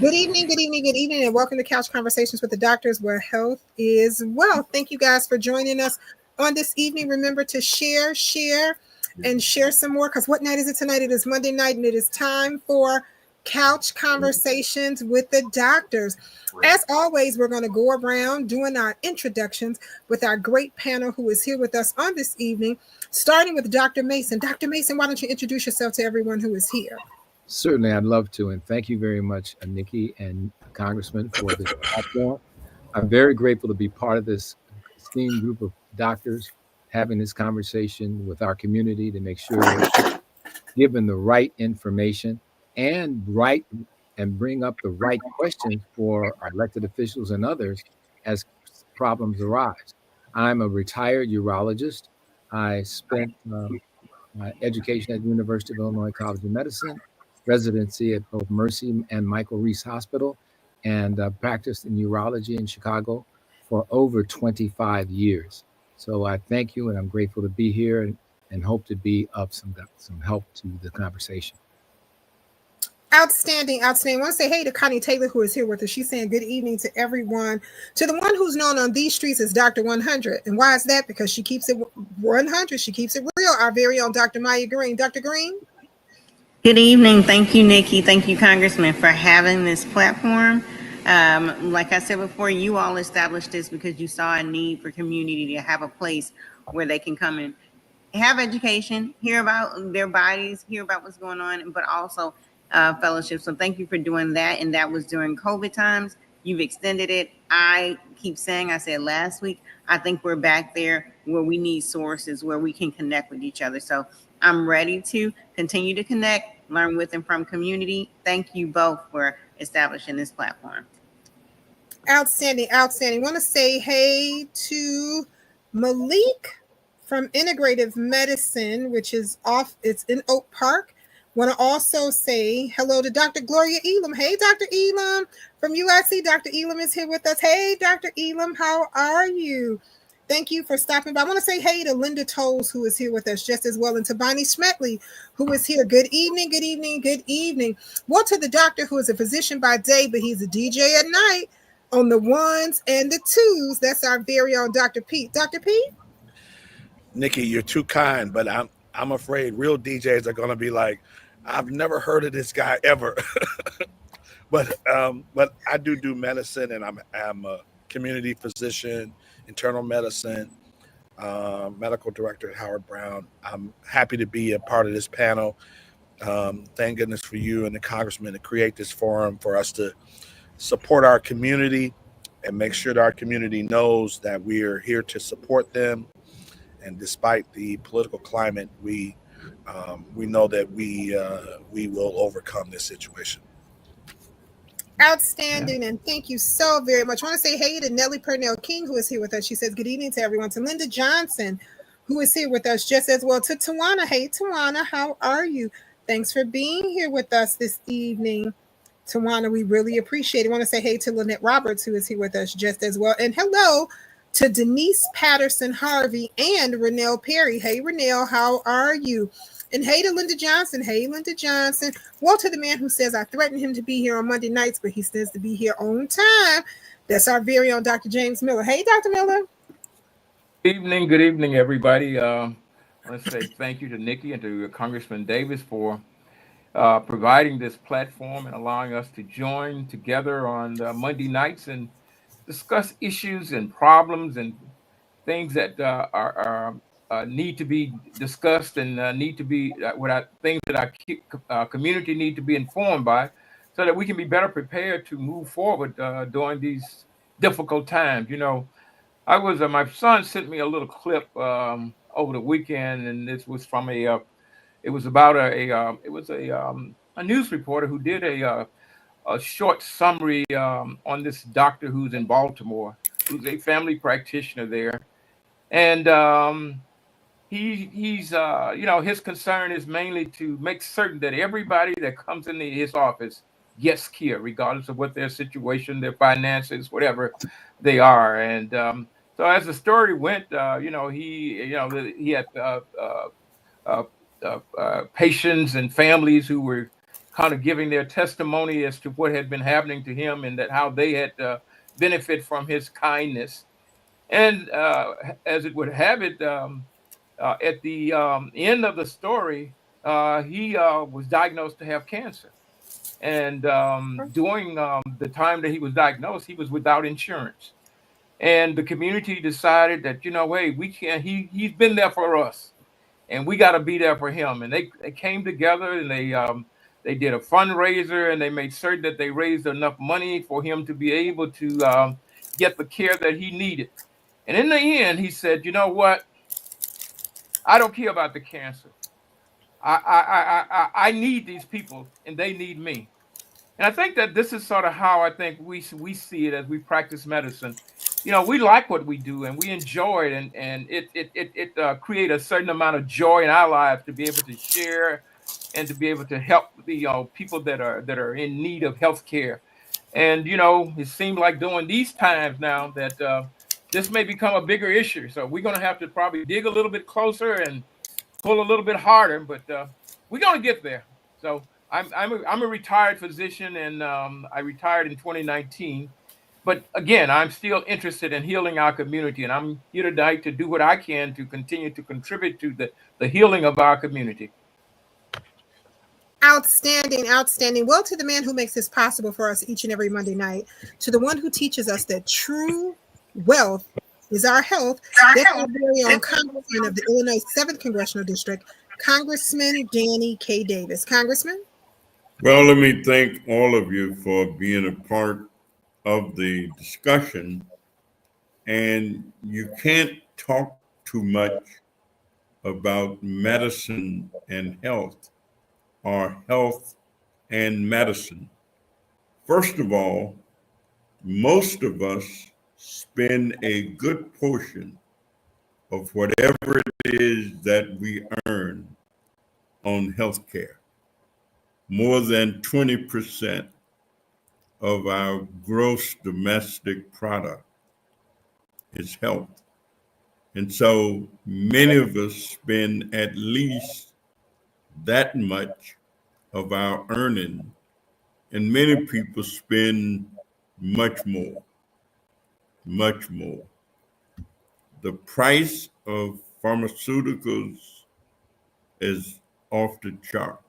Good evening, good evening, good evening, and welcome to Couch Conversations with the Doctors, where health is wealth. Thank you guys for joining us on this evening. Remember to share, and share some more, because what night is it tonight? It is Monday night, and it is time for Couch Conversations with the Doctors. As always, we're going to go around doing our introductions with our great panel who is here with us on this evening, starting with Dr. Mason. Dr. Mason, why don't you introduce yourself to everyone who is here? Certainly, I'd love to. And thank you very much, Nikki and Congressman, for this platform. I'm very grateful to be part of this esteemed group of doctors having this conversation with our community to make sure we're given the right information and bring up the right questions for our elected officials and others as problems arise. I'm a retired urologist. I spent my education at the University of Illinois College of Medicine, residency at both Mercy and Michael Reese Hospital, and practiced in urology in Chicago for over 25 years. So I thank you, and I'm grateful to be here and hope to be of some help to the conversation. Outstanding, outstanding. I want to say hey to Connie Taylor, who is here with us. She's saying good evening to everyone. To the one who's known on these streets as Dr. 100. And why is that? Because she keeps it 100. She keeps it real. Our very own Dr. Maya Green. Dr. Green? Good evening. Thank you, Nikki. Thank you, Congressman, for having this platform. Like I said before, you all established this because you saw a need for community to have a place where they can come and have education, hear about their bodies, hear about what's going on, but also fellowship. So thank you for doing that. And that was during COVID times. You've extended it. I keep saying, I said last week, I think we're back there where we need sources, where we can connect with each other. So I'm ready to continue to connect, learn with and from community. Thank you both for establishing this platform. Outstanding, outstanding. Want to say hey to Malik from Integrative Medicine, which is it's in Oak Park. Want to also say hello to Dr. Gloria Elam. Hey, Dr. Elam from UIC. Dr. Elam is here with us. Hey, Dr. Elam, how are you? Thank you for stopping by. I want to say hey to Linda Tolles, who is here with us just as well, and to Bonnie Schmetley, who is here. Good evening, good evening, good evening. Well, to the doctor, who is a physician by day, but he's a DJ at night on the ones and the twos. That's our very own Dr. Pete. Dr. Pete? Nikki, you're too kind, but I'm afraid real DJs are going to be like, I've never heard of this guy ever. but I do medicine, and I'm a community physician, internal medicine, medical director at Howard Brown. I'm happy to be a part of this panel. Thank goodness for you and the congressman to create this forum for us to support our community and make sure that our community knows that we're here to support them. And despite the political climate, we know that we will overcome this situation. Outstanding, and thank you so very much. I want to say hey to Nellie Purnell King, who is here with us. She says good evening to everyone. To Linda Johnson, who is here with us just as well. To Tawana. Hey, Tawana, how are you? Thanks for being here with us this evening. Tawana, we really appreciate it. I want to say hey to Lynette Roberts, who is here with us just as well. And hello to Denise Patterson Harvey and Renelle Perry. Hey, Renelle, how are you? And hey to Linda Johnson. Hey, Linda Johnson. Well, to the man who says I threatened him to be here on Monday nights, but he says to be here on time. That's our very own Dr. James Miller. Hey, Dr. Miller. Good evening, everybody. I want to say thank you to Nikki and to Congressman Davis for providing this platform and allowing us to join together on Monday nights and discuss issues and problems and things that are need to be discussed and need to be things that our community need to be informed by, so that we can be better prepared to move forward during these difficult times. You know, I was my son sent me a little clip over the weekend, and this was from it was about a news reporter who did a short summary on this doctor who's in Baltimore, who's a family practitioner there, and he's his concern is mainly to make certain that everybody that comes into his office gets care, regardless of what their situation, their finances, whatever they are. And so as the story went, he had patients and families who were kind of giving their testimony as to what had been happening to him and that how they had benefit from his kindness. And as it would have it, at the end of the story, he was diagnosed to have cancer. And during the time that he was diagnosed, he was without insurance. And the community decided that, hey, we can't, he's been there for us and we got to be there for him. And they came together and they did a fundraiser and they made certain that they raised enough money for him to be able to get the care that he needed. And in the end, he said, you know what? I don't care about the cancer. I need these people and they need me. And I think that this is sort of how I think we see it as we practice medicine. We like what we do and we enjoy it, and it create a certain amount of joy in our lives to be able to share and to be able to help the people that are in need of health care. And it seemed like during these times now that this may become a bigger issue. So we're going to have to probably dig a little bit closer and pull a little bit harder, but we're going to get there. So I'm a retired physician, and I retired in 2019. But again, I'm still interested in healing our community, and I'm here tonight to do what I can to continue to contribute to the healing of our community. Outstanding, outstanding. Well, to the man who makes this possible for us each and every Monday night, to the one who teaches us that true wealth is our health, that's our very own Congressman of the Illinois 7th Congressional District, Congressman Danny K. Davis. Congressman? Well, let me thank all of you for being a part of the discussion. And you can't talk too much about medicine and health, or health and medicine. First of all, most of us spend a good portion of whatever it is that we earn on health care. More than 20% of our gross domestic product is health. And so many of us spend at least that much of our earning, and many people spend much more, much more. The price of pharmaceuticals is off the chart.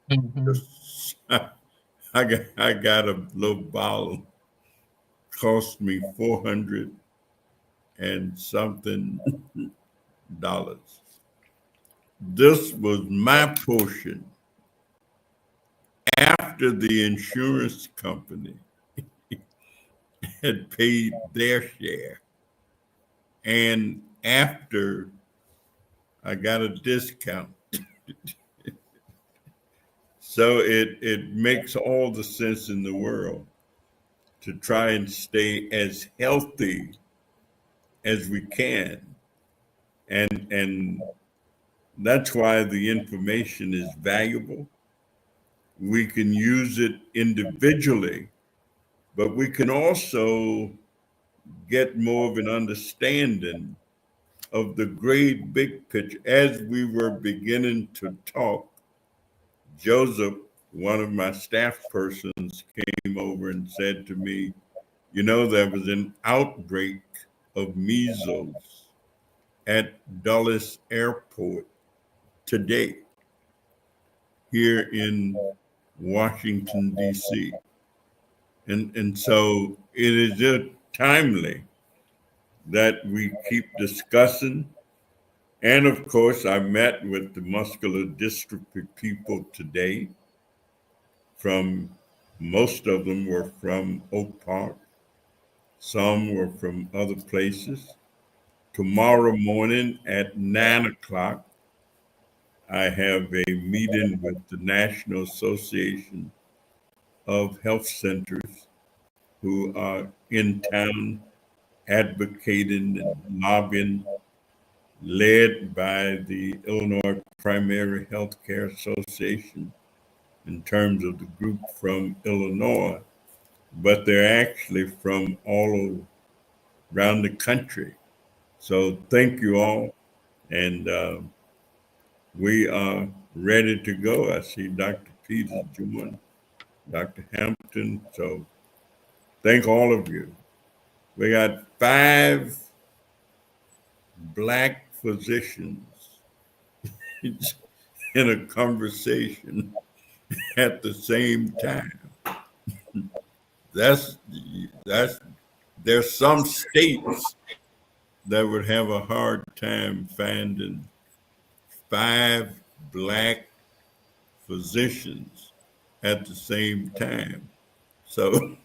Mm-hmm. I got a little bottle, cost me $400 and something dollars. This was my portion after the insurance company had paid their share, and after I got a discount. So it makes all the sense in the world to try and stay as healthy as we can. And that's why the information is valuable. We can use it individually, but we can also get more of an understanding of the great big picture. As we were beginning to talk, Joseph, one of my staff persons, came over and said to me, there was an outbreak of measles at Dulles Airport today here in Washington, D.C. And so it is just timely that we keep discussing. And of course, I met with the muscular dystrophy people today. Most of them were from Oak Park. Some were from other places. Tomorrow morning at 9:00, I have a meeting with the National Association of Health Centers who are in town advocating and lobbying, led by the Illinois Primary Health Care Association in terms of the group from Illinois, but they're actually from all around the country. So thank you all, and we are ready to go. I see Dr. Peter's doing, Dr. Hampton. So thank all of you. We got 5 Black physicians in a conversation at the same time. That's there's some states that would have a hard time finding 5 Black physicians at the same time. So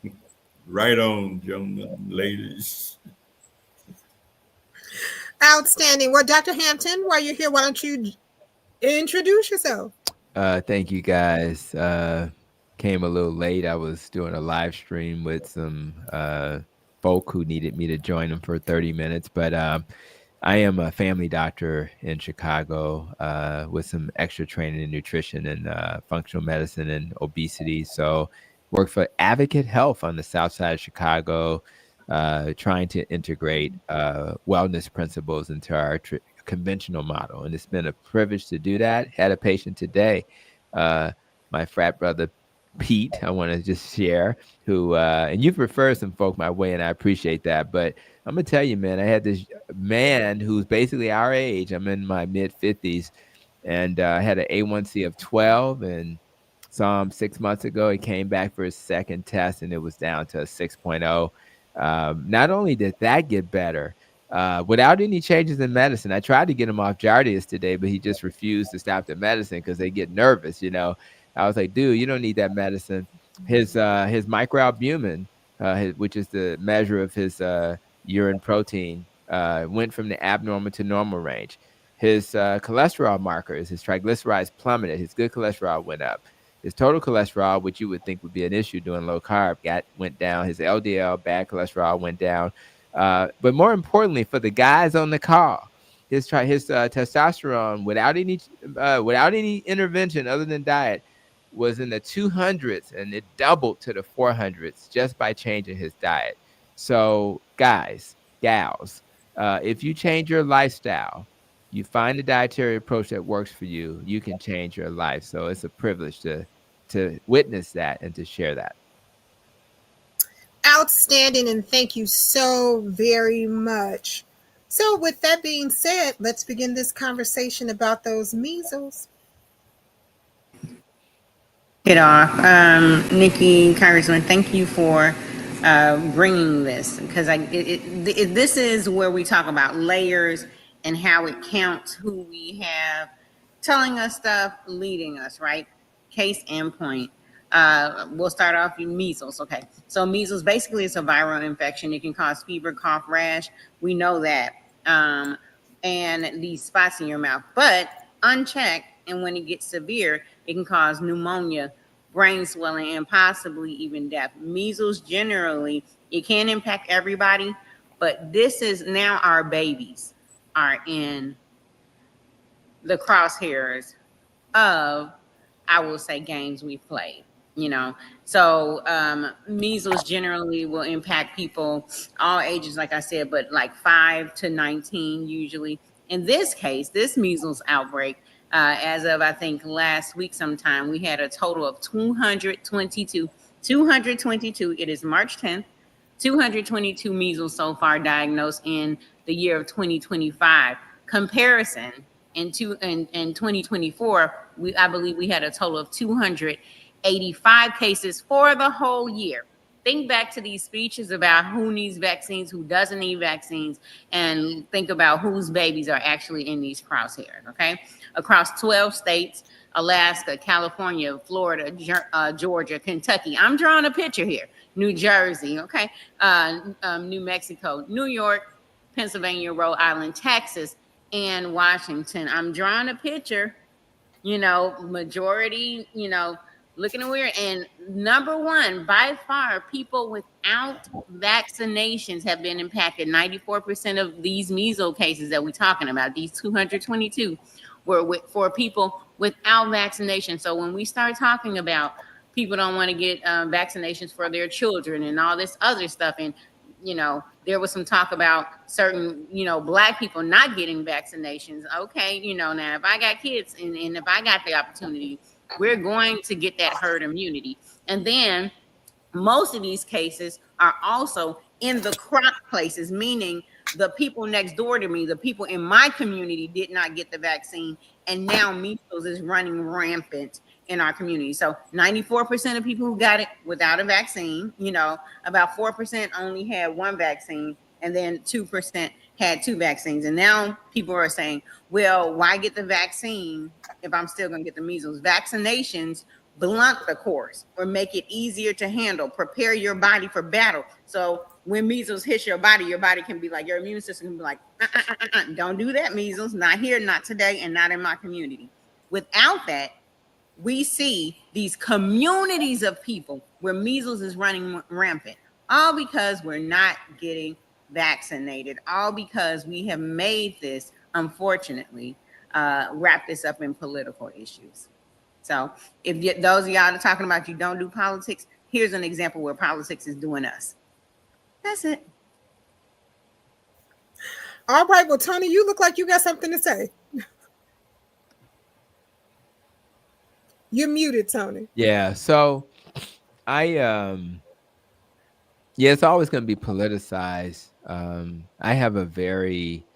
right on, gentlemen, ladies. Outstanding. Well, Dr. Hampton, while you're here, why don't you introduce yourself? Thank you guys. Came a little late. I was doing a live stream with some folk who needed me to join them for 30 minutes. But I am a family doctor in Chicago with some extra training in nutrition and functional medicine and obesity. So work for Advocate Health on the south side of Chicago, trying to integrate wellness principles into our conventional model. And it's been a privilege to do that. Had a patient today, my frat brother, Pete, I want to just share, who, and you've referred some folk my way, and I appreciate that. But I'm going to tell you, man, I had this man who's basically our age. I'm in my mid 50s, and I had an A1C of 12 and saw him 6 months ago. He came back for his second test, and it was down to a 6.0. Not only did that get better, without any changes in medicine. I tried to get him off Jardius today, but he just refused to stop the medicine because they get nervous, you know. I was like, dude, you don't need that medicine. His microalbumin, which is the measure of his urine protein, went from the abnormal to normal range. His cholesterol markers, his triglycerides plummeted. His good cholesterol went up. His total cholesterol, which you would think would be an issue doing low carb, went down. His LDL, bad cholesterol, went down. But more importantly, for the guys on the call, his testosterone without any intervention other than diet was in the 200s, and it doubled to the 400s just by changing his diet. So guys, gals, if you change your lifestyle, you find a dietary approach that works for you, you can change your life. So it's a privilege to witness that and to share that. Outstanding, and thank you so very much. So, with that being said, let's begin this conversation about those measles. It off. Nikki, Congressman, thank you for bringing this, because this is where we talk about layers and how it counts who we have telling us stuff, leading us, right? Case in point. We'll start off with measles. Okay. So measles basically is a viral infection. It can cause fever, cough, rash. We know that. And these spots in your mouth, but unchecked, and when it gets severe, it can cause pneumonia, brain swelling, and possibly even death. Measles generally, it can impact everybody, but this is now our babies are in the crosshairs of, I will say, games we've played, you know. So measles generally will impact people all ages, like I said, but like 5 to 19 usually. In this case, this measles outbreak, as of I think last week sometime, we had a total of 222. It is March 10th. 222 measles so far diagnosed in the year of 2025. Comparison, in 2024, I believe we had a total of 285 cases for the whole year. Think back to these speeches about who needs vaccines, who doesn't need vaccines, and think about whose babies are actually in these crosshairs, okay? Across 12 states, Alaska, California, Florida, Georgia, Kentucky. I'm drawing a picture here. New Jersey, okay? New Mexico, New York, Pennsylvania, Rhode Island, Texas, and Washington. I'm drawing a picture, you know, majority, you know, looking weird. And number one, by far, people without vaccinations have been impacted. 94% of these measles cases that we're talking about, these 222, were for people without vaccination. So when we start talking about people don't want to get vaccinations for their children and all this other stuff, and you know, there was some talk about certain, you know, Black people not getting vaccinations. Okay, you know, now if I got kids and if I got the opportunity, We're going to get that herd immunity. And then most of these cases are also in the chronic places, meaning the people next door to me, the people in my community did not get the vaccine, and now measles is running rampant in our community. So 94% of people who got it without a vaccine, about 4% only had one vaccine, and then 2% had two vaccines. And now people are saying, well, why get the vaccine if I'm still going to get the measles? Vaccinations blunt the course or make it easier to handle, prepare your body for battle. So when measles hits your body can be like, your immune system can be like, don't do that, measles, not here, not today, and not in my community. Without that, we see these communities of people where measles is running rampant, all because we're not getting vaccinated, all because we have made this, unfortunately, wrap this up in political issues. So if those of y'all are talking about you don't do politics, here's an example where politics is doing us. That's it. All right. Well, Tony, you look like you got something to say. You're muted, Tony. Yeah. So it's always going to be politicized. I have a very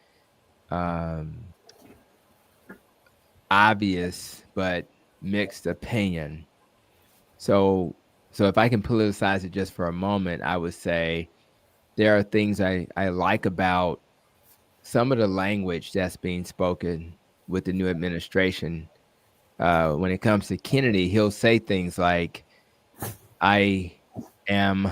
obvious but mixed opinion. So if I can politicize it just for a moment, I would say there are things I like about some of the language that's being spoken with the new administration. When it comes to Kennedy, he'll say things like, I am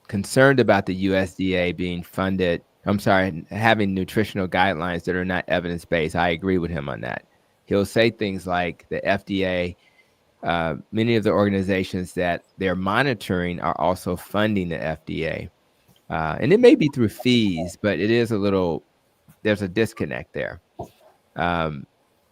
concerned about the USDA being funded. Having nutritional guidelines that are not evidence-based. I agree with him on that. He'll say things like the FDA, many of the organizations that they're monitoring are also funding the FDA. And it may be through fees, but there's a disconnect there.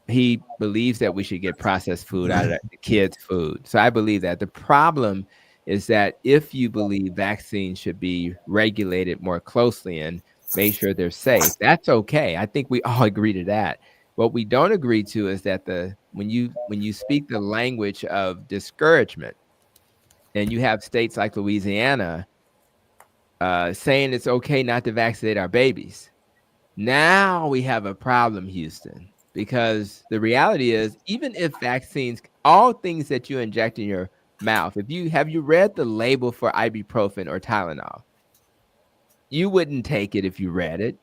He believes that we should get processed food out of the kids' food. So I believe that. The problem is that if you believe vaccines should be regulated more closely and make sure they're safe, that's okay. I think we all agree to that. What we don't agree to is that when you speak the language of discouragement, and you have states like Louisiana saying it's okay not to vaccinate our babies. Now we have a problem, Houston, because the reality is, even if vaccines, all things that you inject in your mouth, have you read the label for ibuprofen or Tylenol? You wouldn't take it if you read it.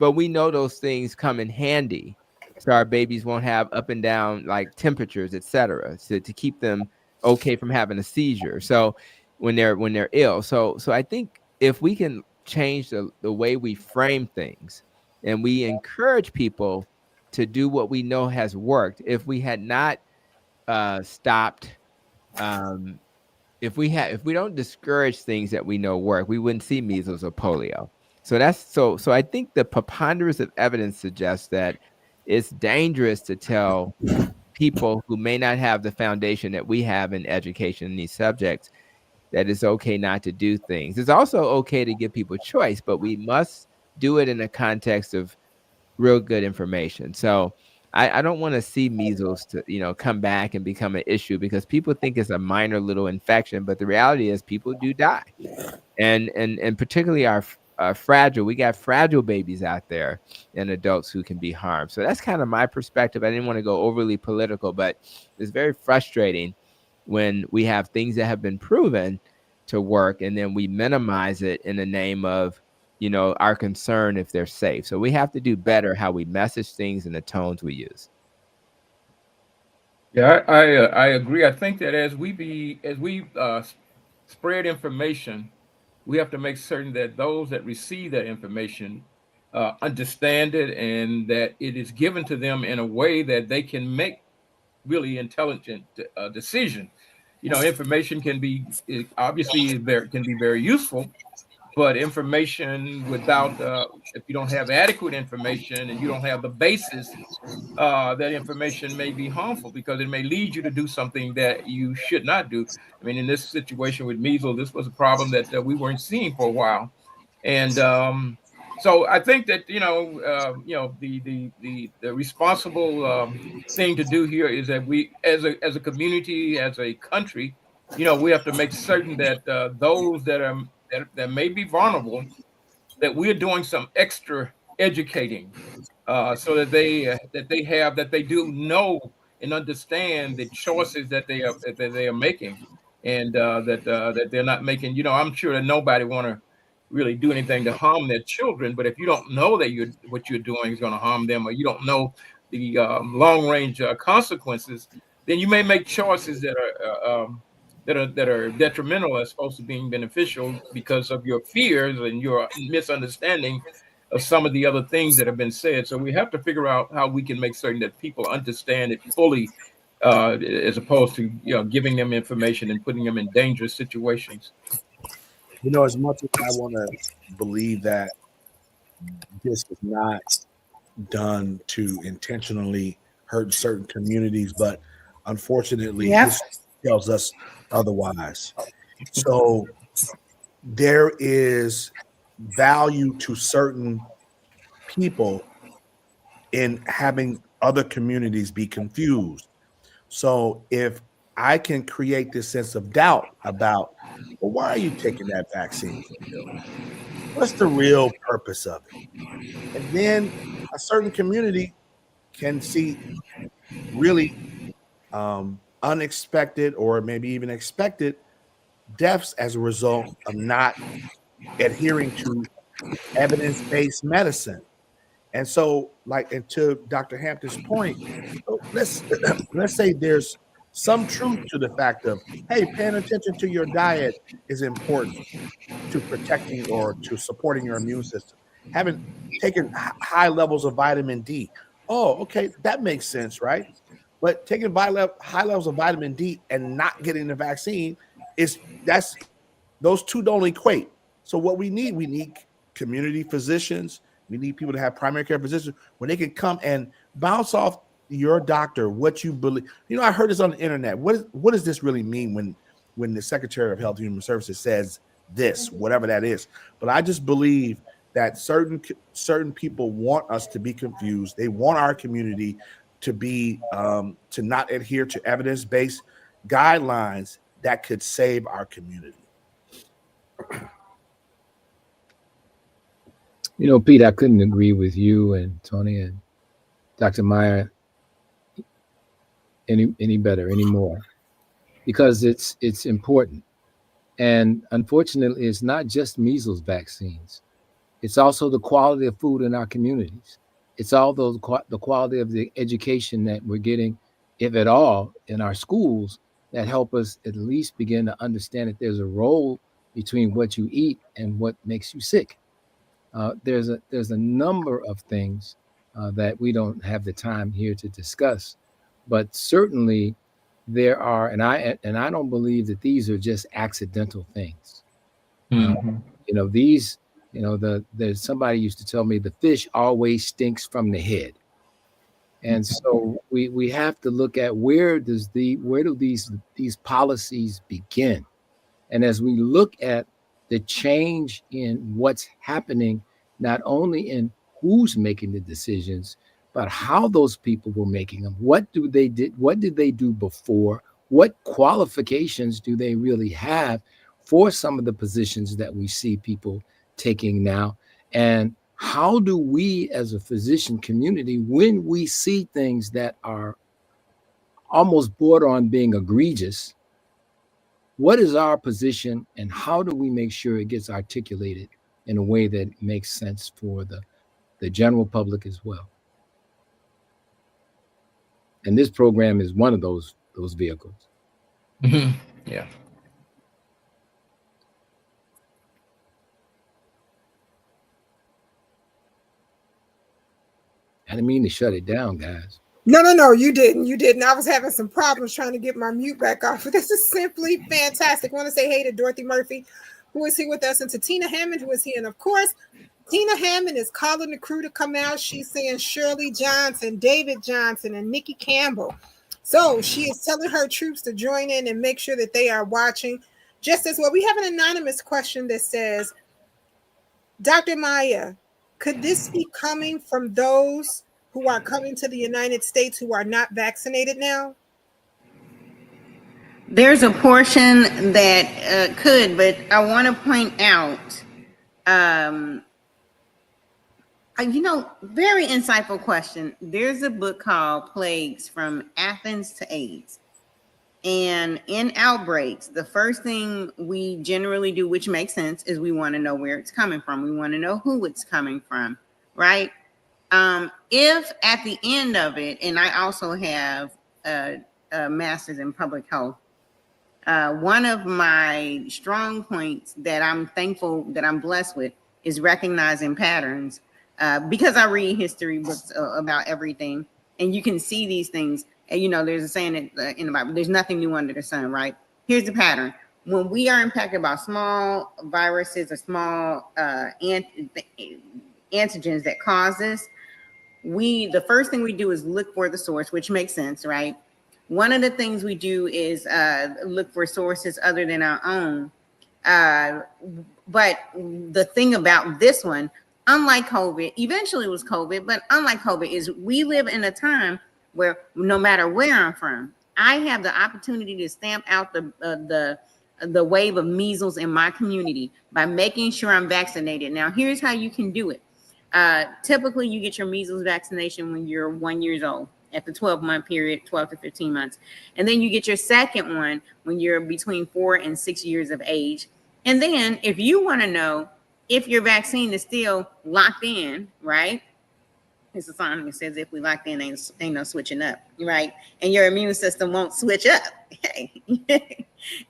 But we know those things come in handy, so our babies won't have up and down like temperatures, etc., to keep them okay from having a seizure. So when they're ill. So I think if we can change the way we frame things and we encourage people to do what we know has worked, if we had not stopped, if we don't discourage things that we know work, we wouldn't see measles or polio. So I think the preponderance of evidence suggests that it's dangerous to tell people who may not have the foundation that we have in education in these subjects that it's okay not to do things. It's also okay to give people choice, but we must do it in a context of real good information. So I don't want to see measles to come back and become an issue, because people think it's a minor little infection, but the reality is people do die, and particularly our we got fragile babies out there and adults who can be harmed. So that's kind of my perspective. I didn't want to go overly political, but it's very frustrating when we have things that have been proven to work and then we minimize it in the name of our concern if they're safe. So we have to do better how we message things and the tones we use. Yeah, I agree. I think that as we spread information, we have to make certain that those that receive that information understand it, and that it is given to them in a way that they can make really intelligent decision. Information can be can be very useful, but information without if you don't have adequate information and you don't have the basis, that information may be harmful, because it may lead you to do something that you should not do. I mean, in this situation with measles, this was a problem that we weren't seeing for a while, and So I think that the responsible thing to do here is that we, as a community, as a country, we have to make certain that those that may be vulnerable, that we're doing some extra educating, so that they do know and understand the choices that they are making, and that they're not making. I'm sure that nobody want to really do anything to harm their children, but if you don't know that what you're doing is going to harm them, or you don't know the long range consequences, then you may make choices that are detrimental as opposed to being beneficial because of your fears and your misunderstanding of some of the other things that have been said. So we have to figure out how we can make certain that people understand it fully, as opposed to giving them information and putting them in dangerous situations. As much as I want to believe that this is not done to intentionally hurt certain communities, but unfortunately, history tells us otherwise. So there is value to certain people in having other communities be confused. So if I can create this sense of doubt about, well, why are you taking that vaccine? What's the real purpose of it? And then a certain community can see really unexpected or maybe even expected deaths as a result of not adhering to evidence-based medicine. And so, and to Dr. Hampton's point, let's let's say there's some truth to the fact of, hey, paying attention to your diet is important to protecting or to supporting your immune system. Having taken high levels of vitamin D. Oh, okay, that makes sense, right? But taking high levels of vitamin D and not getting the vaccine that's those two don't equate. So what we need community physicians. We need people to have primary care physicians where they can come and bounce off your doctor what you believe. I heard this on the internet. What does this really mean when the Secretary of Health and Human Services says this, whatever that is? But I just believe that certain people want us to be confused. They want our community to be to not adhere to evidence-based guidelines that could save our community. Pete, I couldn't agree with you and Tony and Dr. Meyer any better, anymore, because it's important. And unfortunately, it's not just measles vaccines. It's also the quality of food in our communities. It's all the quality of the education that we're getting, if at all, in our schools that help us at least begin to understand that there's a role between what you eat and what makes you sick. There's a number of things that we don't have the time here to discuss, but certainly there are, and I don't believe that these are just accidental things. Mm-hmm. There's somebody used to tell me the fish always stinks from the head, and so we have to look at where do these policies begin, and as we look at the change in what's happening, not only in who's making the decisions, but how those people were making them. What did they do before? What qualifications do they really have for some of the positions that we see people taking now? And how do we as a physician community, when we see things that are almost border on being egregious, what is our position and how do we make sure it gets articulated in a way that makes sense for the general public as well? And this program is one of those vehicles. Mm-hmm. Yeah. I didn't mean to shut it down, guys. No, you didn't. I was having some problems trying to get my mute back off. This is simply fantastic. I want to say hey to Dorothy Murphy, who is here with us, and to Tina Hammond, who is here. And of course, Tina Hammond is calling the crew to come out. She's saying Shirley Johnson, David Johnson, and Nikki Campbell. So she is telling her troops to join in and make sure that they are watching. Just as well, we have an anonymous question that says, Dr. Maya, Could this be coming from those who are coming to the United States who are not vaccinated now? There's a portion that could, but I want to point out, very insightful question. There's a book called Plagues from Athens to AIDS. And in outbreaks, the first thing we generally do, which makes sense, is we want to know where it's coming from. We want to know who it's coming from, right? If at the end of it, and I also have a master's in public health, one of my strong points that I'm thankful that I'm blessed with is recognizing patterns, because I read history books about everything, and you can see these things. And there's a saying in the Bible, there's nothing new under the sun, right? Here's the pattern. When we are impacted by small viruses or small antigens that cause this, the first thing we do is look for the source, which makes sense, right? One of the things we do is look for sources other than our own. But the thing about this one, unlike COVID, eventually it was COVID, but unlike COVID, is we live in a time where no matter where I'm from, I have the opportunity to stamp out the wave of measles in my community by making sure I'm vaccinated. Now, here's how you can do it. Typically, you get your measles vaccination when you're 1 year old at the 12-month period, 12 to 15 months. And then you get your second one when you're between 4 and 6 years of age. And then if you want to know if your vaccine is still locked in, right? It's a song that says if we locked in, ain't no switching up, right? And your immune system won't switch up.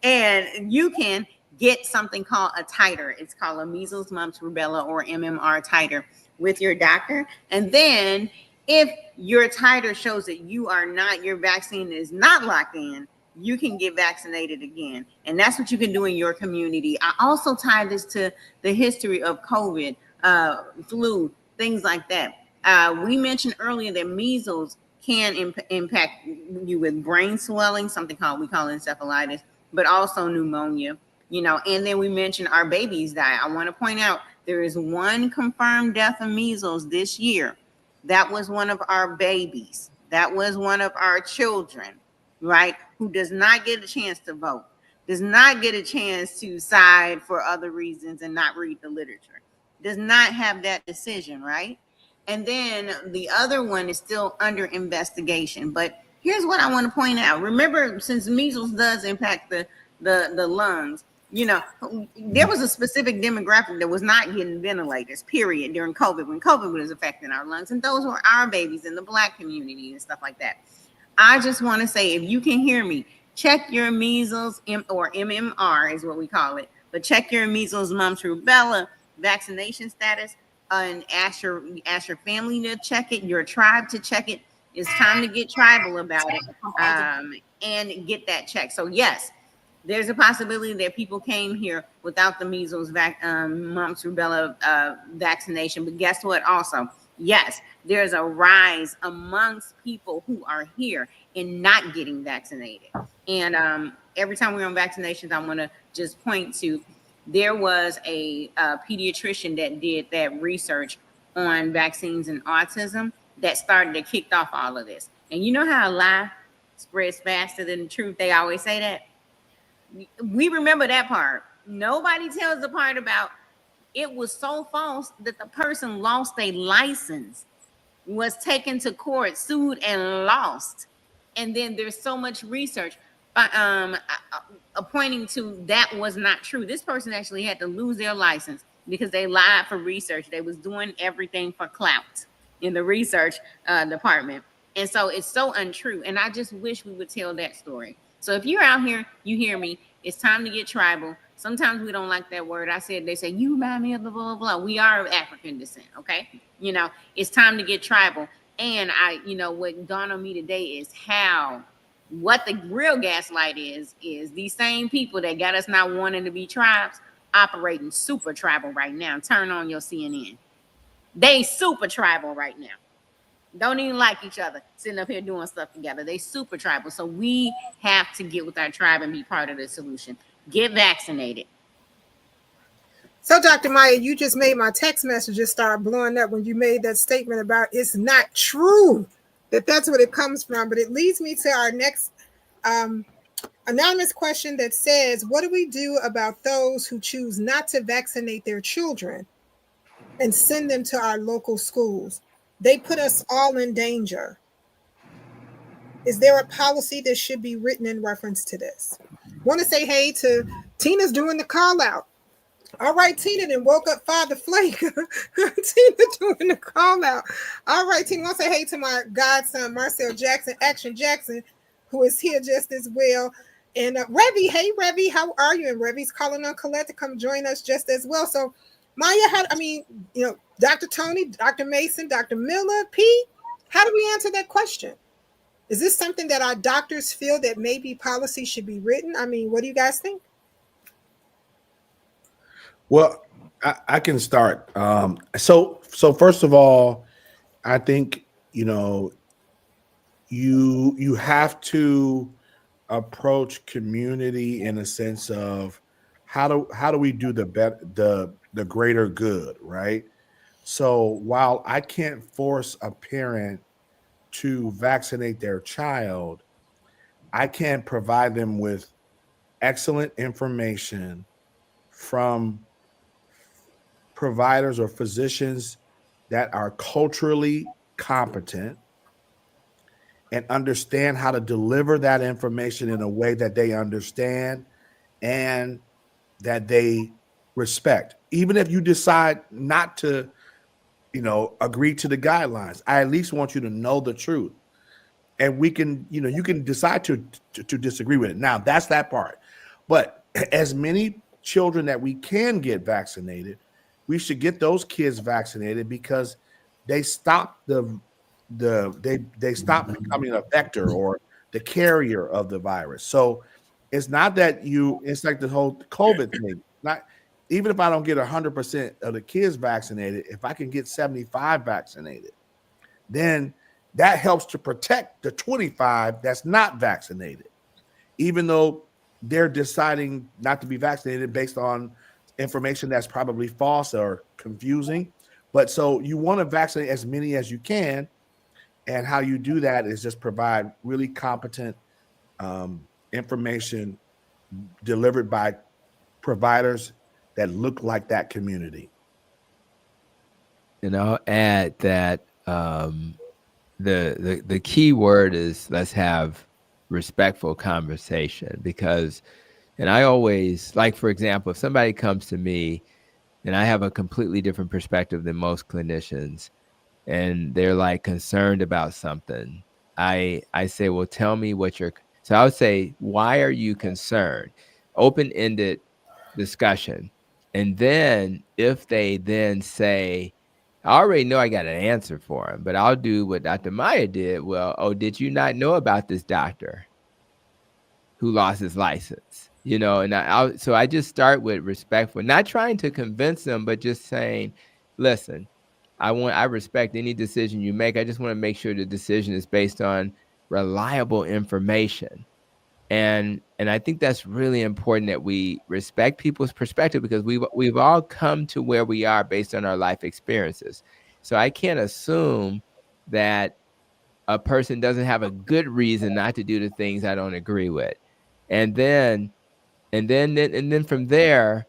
And you can get something called a titer. It's called a measles, mumps, rubella, or MMR titer with your doctor. And then if your titer shows that your vaccine is not locked in, you can get vaccinated again. And that's what you can do in your community. I also tie this to the history of COVID, flu, things like that. We mentioned earlier that measles can impact you with brain swelling, something we call encephalitis, but also pneumonia, and then we mentioned our babies die. I want to point out there is one confirmed death of measles this year. That was one of our babies. That was one of our children, right? Who does not get a chance to vote, does not get a chance to side for other reasons and not read the literature, does not have that decision, right? And then the other one is still under investigation. But here's what I want to point out. Remember, since measles does impact the lungs, there was a specific demographic that was not getting ventilators, period, during COVID, when COVID was affecting our lungs. And those were our babies in the Black community and stuff like that. I just want to say, if you can hear me, check your measles, or MMR is what we call it, but check your measles, mumps, rubella vaccination status, and ask your family to check it, your tribe to check it. It's time to get tribal about it, and get that checked. So yes, there's a possibility that people came here without the measles, mumps, rubella vaccination. But guess what? Also, yes, there's a rise amongst people who are here in not getting vaccinated. And every time we're on vaccinations, I want to just point to, there was a pediatrician that did that research on vaccines and autism that kicked off all of this. And you know how a lie spreads faster than the truth? They always say that. We remember that part. Nobody tells the part about it was so false that the person lost a license, was taken to court, sued, and lost. And then there's so much research pointing to that was not true. This person actually had to lose their license because they lied for research. They was doing everything for clout in the research department. And so it's so untrue. And I just wish we would tell that story. So if you're out here, you hear me, it's time to get tribal. Sometimes we don't like that word. They say, you remind me of the blah, blah, blah. We are of African descent, okay? It's time to get tribal. And what dawned on me today is what the real gaslight is these same people that got us not wanting to be tribes operating super tribal right now. Turn on your CNN. They super tribal right now. Don't even like each other, sitting up here doing stuff together. They super tribal. So we have to get with our tribe and be part of the solution. Get vaccinated. So, Dr. Maya, you just made my text messages start blowing up when you made that statement about it's not true that that's what it comes from. But it leads me to our next anonymous question that says, what do we do about those who choose not to vaccinate their children and send them to our local schools? They put us all in danger. Is there a policy that should be written in reference to this? Want to say hey to Tina's doing the call out. All right, Tina then woke up Father Flake. Tina doing the call out. All right, Tina, want to say hey to my godson, Marcel Jackson, Action Jackson, who is here just as well. And Revy, hey, Revy, how are you? And Revy's calling on Colette to come join us just as well. So, Maya, Dr. Tony, Dr. Mason, Dr. Miller, Pete, how do we answer that question? Is this something that our doctors feel that maybe policy should be written? I mean, what do you guys think? Well, I can start. So first of all, I think you have to approach community in a sense of how do we do the greater good, right? So while I can't force a parent to vaccinate their child, I can provide them with excellent information from providers or physicians that are culturally competent and understand how to deliver that information in a way that they understand and that they respect. Even if you decide not to, agree to the guidelines, I at least want you to know the truth. And we can, you can decide to disagree with it. Now, that's that part. But as many children that we can get vaccinated, we should get those kids vaccinated because they stop they stop becoming a vector or the carrier of the virus. So it's not that it's like the whole COVID thing. Not even if I don't get 100% of the kids vaccinated, if I can get 75 vaccinated, then that helps to protect the 25 that's not vaccinated, even though they're deciding not to be vaccinated based on information that's probably false or confusing. But so you want to vaccinate as many as you can. And how you do that is just provide really competent information delivered by providers that look like that community. And I'll add that the key word is let's have respectful conversation, because, and I always, like, for example, if somebody comes to me and I have a completely different perspective than most clinicians and they're like concerned about something, I say, well, tell me what so I would say, why are you concerned? Open-ended discussion. And then if they then say, I already know I got an answer for him, but I'll do what Dr. Maya did. Well, did you not know about this doctor who lost his license? And so I just start with respectful, not trying to convince them, but just saying, listen, I respect any decision you make. I just want to make sure the decision is based on reliable information. And I think that's really important, that we respect people's perspective, because we've all come to where we are based on our life experiences. So I can't assume that a person doesn't have a good reason not to do the things I don't agree with. And then from there,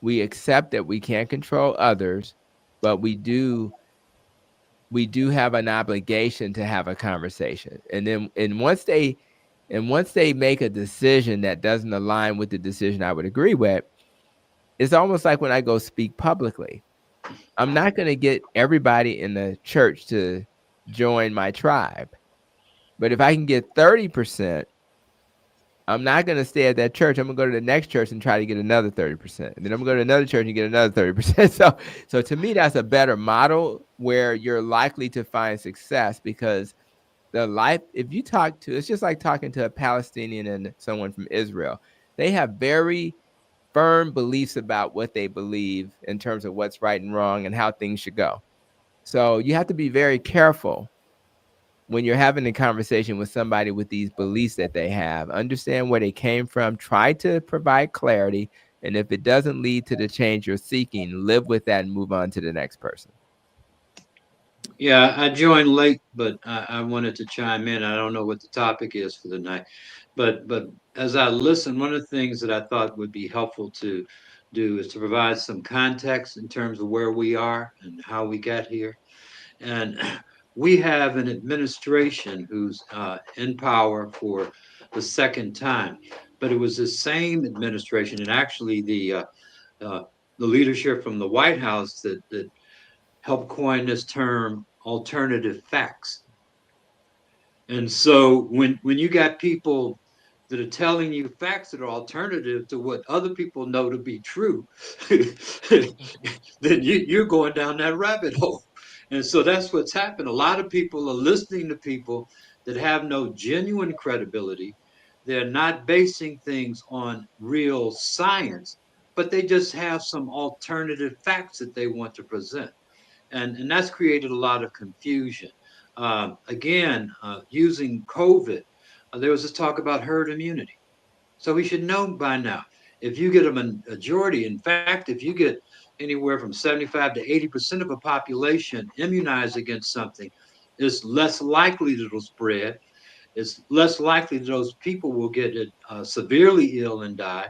we accept that we can't control others, but we do have an obligation to have a conversation. And once they make a decision that doesn't align with the decision I would agree with, it's almost like when I go speak publicly. I'm not going to get everybody in the church to join my tribe. But if I can get 30%, I'm not going to stay at that church. I'm going to go to the next church and try to get another 30%. And then I'm going to go to another church and get another 30%. So to me, that's a better model where you're likely to find success, because if you talk to, it's just like talking to a Palestinian and someone from Israel. They have very firm beliefs about what they believe in terms of what's right and wrong and how things should go. So you have to be very careful when you're having a conversation with somebody with these beliefs that they have. Understand where they came from, try to provide clarity, And if it doesn't lead to the change you're seeking, live with that and move on to the next person. Yeah, I joined late, but I wanted to chime in. I don't know what the topic is for the night, but as I listened, one of the things that I thought would be helpful to do is to provide some context in terms of where we are and how we got here. And we have an administration who's in power for the second time, but it was the same administration, and actually the leadership from the White House that helped coin this term alternative facts. And so when you got people that are telling you facts that are alternative to what other people know to be true, then you're going down that rabbit hole. And so that's what's happened. A lot of people are listening to people that have no genuine credibility. They're not basing things on real science, but they just have some alternative facts that they want to present, and that's created a lot of confusion. Again, using COVID, there was this talk about herd immunity. So we should know by now, if you get a majority, in fact, if you get anywhere from 75 to 80% of a population immunized against something, it's less likely that it'll spread. It's less likely that those people will get it severely ill and die.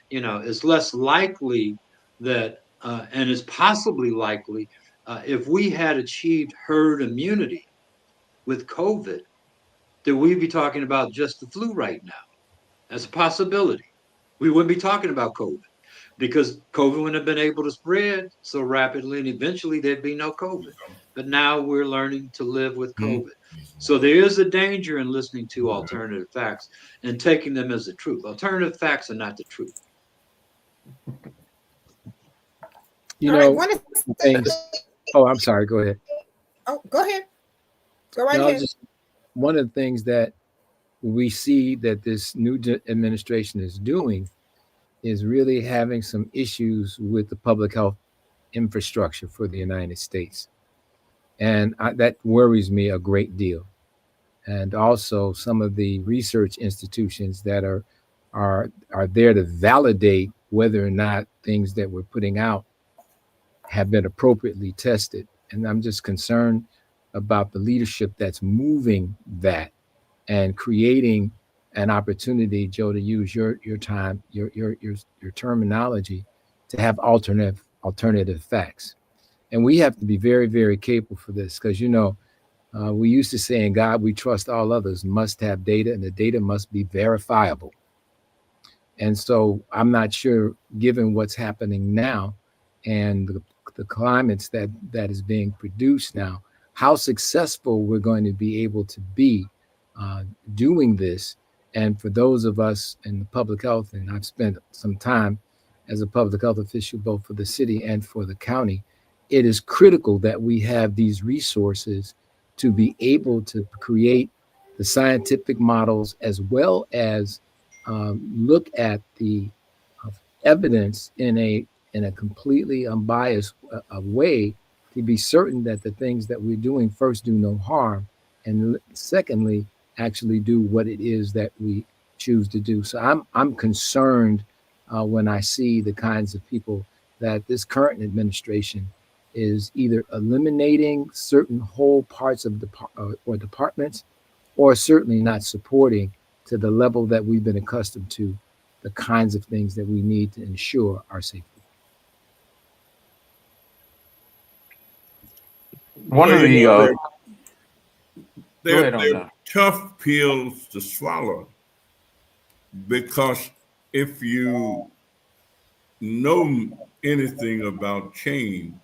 It's less likely that, and it's possibly likely, if we had achieved herd immunity with COVID, that we'd be talking about just the flu right now. That's a possibility. We wouldn't be talking about COVID because COVID wouldn't have been able to spread so rapidly, and eventually there'd be no COVID. But now we're learning to live with COVID. So there is a danger in listening to alternative facts and taking them as the truth. Alternative facts are not the truth. All right, one of things. Oh, I'm sorry. Go ahead. Oh, go ahead. Go right No, ahead. just one of the things that we see that this new administration is doing is really having some issues with the public health infrastructure for the United States. And that worries me a great deal. And also some of the research institutions that are there to validate whether or not things that we're putting out have been appropriately tested. And I'm just concerned about the leadership that's moving that and creating an opportunity, Joe, to use your time, your terminology, to have alternative facts. And we have to be very, very capable for this because, we used to say, in God we trust, all others must have data, and the data must be verifiable. And so I'm not sure, given what's happening now and the climates that is being produced now, how successful we're going to be able to be doing this. And for those of us in the public health, and I've spent some time as a public health official, both for the city and for the county, it is critical that we have these resources to be able to create the scientific models as well as look at the evidence in a completely unbiased way, to be certain that the things that we're doing first do no harm, and secondly actually do what it is that we choose to do. So I'm concerned when I see the kinds of people that this current administration is either eliminating certain whole parts of or departments, or certainly not supporting to the level that we've been accustomed to the kinds of things that we need to ensure our safety. One of the they're tough pills to swallow, because if you know anything about change,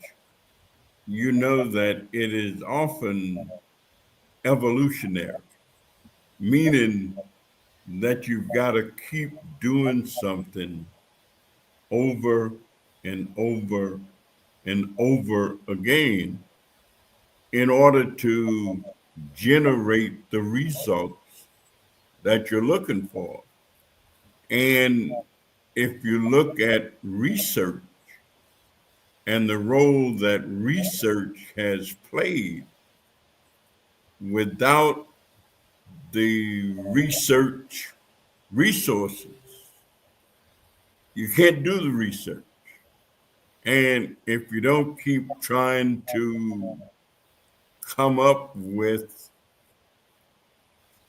you know that it is often evolutionary, meaning that you've got to keep doing something over and over and over again in order to generate the results that you're looking for. And if you look at research and the role that research has played, without the research resources, You can't do the research. And if you don't keep trying to come up with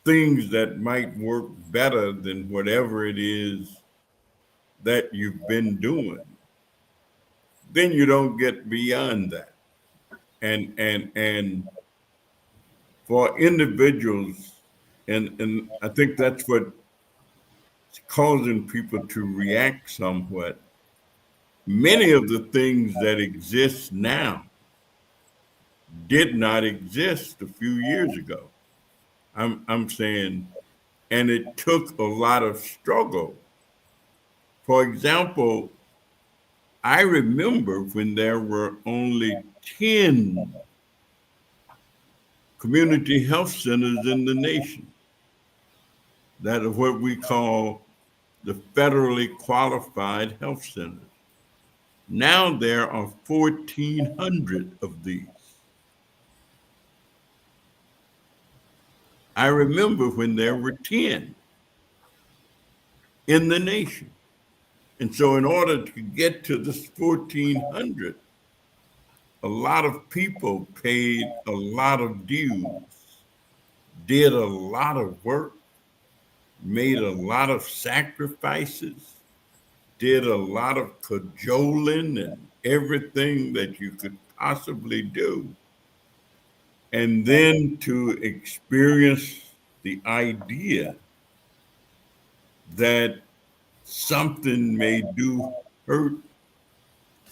things that might work better than whatever it is that you've been doing, then you don't get beyond that. And for individuals, and I think that's what's causing people to react somewhat. Many of the things that exist now did not exist a few years ago. I'm saying, and it took a lot of struggle. For example, I remember when there were only 10 community health centers in the nation that are what we call the federally qualified health centers. Now there are 1,400 of these. I remember when there were 10 in the nation. And so, in order to get to this 1,400, a lot of people paid a lot of dues, did a lot of work, made a lot of sacrifices, did a lot of cajoling and everything that you could possibly do. And then to experience the idea that something may do hurt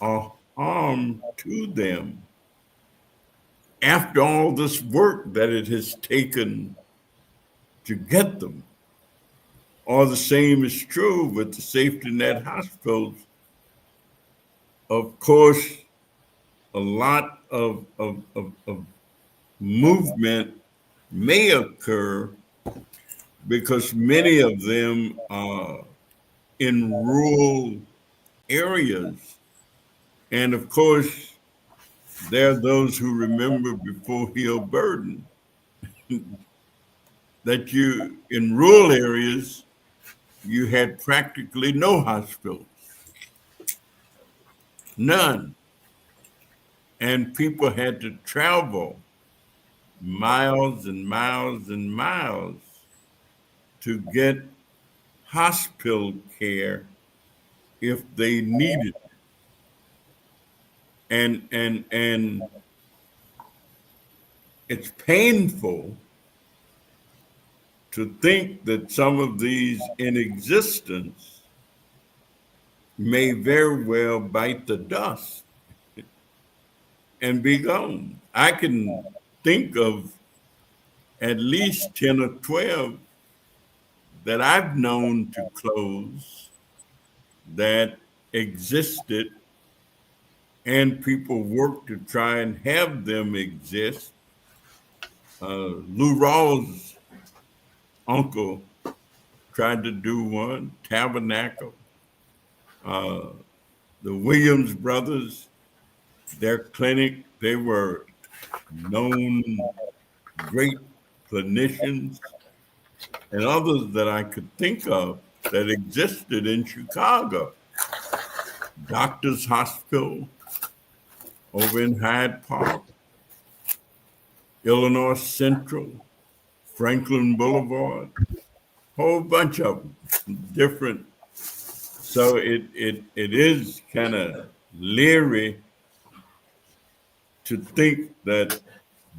or harm to them after all this work that it has taken to get them. Or the same is true with the safety net hospitals. Of course, a lot of movement may occur because many of them are in rural areas. And of course, there are those who remember before Hill Burden that you, in rural areas, you had practically no hospitals, none. And people had to travel miles and miles and miles to get hospital care if they needed it. And it's painful to think that some of these in existence may very well bite the dust and be gone. I can think of at least 10 or 12 that I've known to close that existed, and people work to try and have them exist. Lou Rawls' uncle tried to do one, Tabernacle. The Williams brothers, their clinic, they were known great clinicians, and others that I could think of that existed in Chicago. Doctors Hospital over in Hyde Park, Illinois Central, Franklin Boulevard, whole bunch of them, different. So it is kind of leery to think that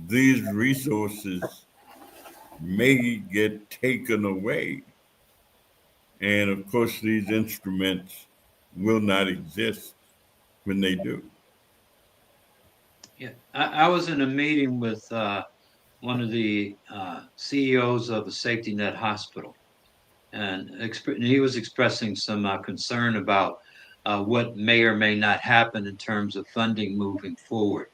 these resources may get taken away. And of course, these instruments will not exist when they do. Yeah, I was in a meeting with one of the CEOs of a safety net hospital, and he was expressing some concern about what may or may not happen in terms of funding moving forward.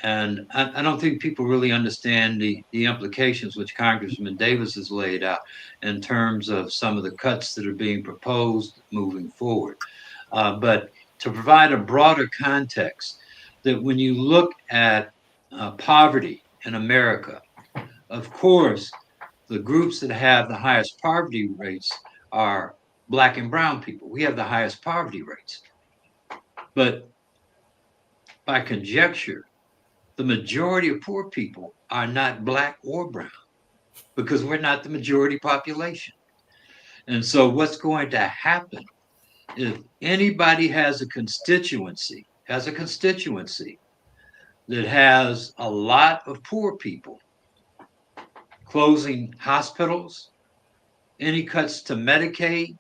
And I don't think people really understand the implications which Congressman Davis has laid out in terms of some of the cuts that are being proposed moving forward. But to provide a broader context, that when you look at poverty in America, of course, the groups that have the highest poverty rates are Black and brown people. We have the highest poverty rates. But by conjecture, the majority of poor people are not Black or brown because we're not the majority population. And so what's going to happen if anybody has a constituency that has a lot of poor people, closing hospitals, any cuts to Medicaid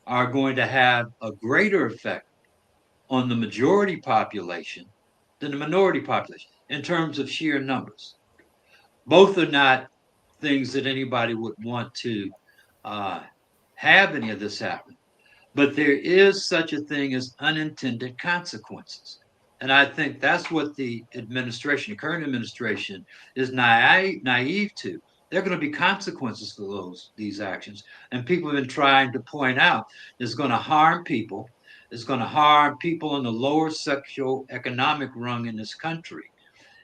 are going to have a greater effect on the majority population than the minority population in terms of sheer numbers. Both are not things that anybody would want to have any of this happen. But there is such a thing as unintended consequences. And I think that's what the administration, the current administration, is naive to. There are going to be consequences for these actions. And people have been trying to point out it's going to harm people. It's going to harm people in the lower socioeconomic rung in this country.